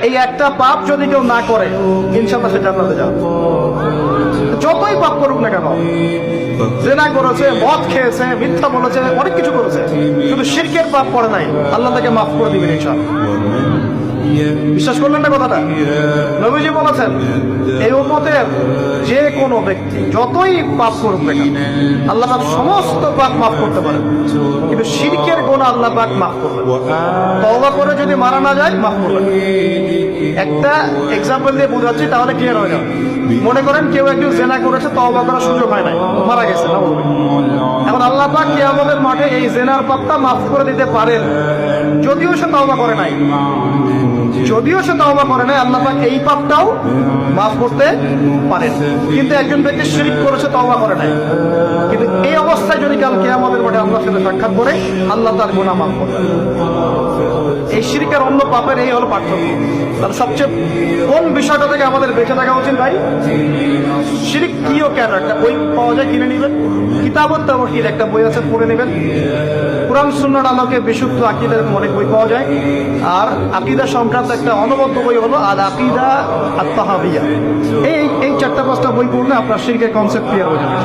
এই একটা পাপ যদি কেউ না করে ইনশাআল্লাহ সে জান্নাতে যাবে। যতই পাপ করুক না কেন, জেনা করেছে, মদ খেয়েছে, মিথ্যা বলেছে, অনেক কিছু করেছে, শুধু শিরকের পাপ করে নাই, আল্লাহ তাকে মাফ করে দিবেন ইনশাআল্লাহ। বিশ্বাস করলেন না কথাটা? নবীজি বলেছেন এই উম্মতের যে কোনো ব্যক্তি যতই পাপ করুক না কেন আল্লাহ পাক সমস্ত পাপ মাফ করতে পারেন, কিন্তু শিরকের গুনাহ আল্লাহ পাক মাফ করবেন। তওবা করে যদি মারা না যায় মাফ করবেন। একটা এক্সাম্পল দিয়ে বোঝাচ্ছি তাহলে ক্লিয়ার হয়ে যাবে। মনে করেন কেউ একজন জেনা করেছে, তওবা করার সুযোগ হয় নাই, মারা গেছে না, এখন আল্লাহ পাক কিয়ামতের মাঠে এই জেনার পাপটা মাফ করে দিতে পারেন, যদিও সে তওবা করে নাই। আল্লাহ পাক এই পাপটাও মাফ করতে পারেন। কিন্তু একজন ব্যক্তি শিরক করেছে, তওবা করে নাই, কিন্তু এই অবস্থায় যদি কাল কিয়ামতের মাঠে আল্লাহর সাথে সাক্ষাৎ করে, আল্লাহ তার গুনাহ মাফ করবেন। এই শিরকের অন্য পাপের এই হলো পার্থক্য। তাহলে সবচেয়ে কোন বিষয়টা থেকে আমাদের বেঁচে থাকা উচিত ভাই? শিরক কি ও কেন? একটা বই পাওয়া যায়, কিনে নেবেন। কিতাবুত তাওহীদ একটা বই আছে, পড়ে নেবেন। কুরআন সুন্নাহর আলোকে বিশুদ্ধ আকীদার অনেক বই পাওয়া যায়। আর আকীদা সংক্রান্ত একটা অনবদ্য বই হলো আল আকীদা আত তাহাবিয়া। এই 4-5টা বই পড়লে আপনার শিরকের কনসেপ্ট ক্লিয়ার হয়ে যাবে।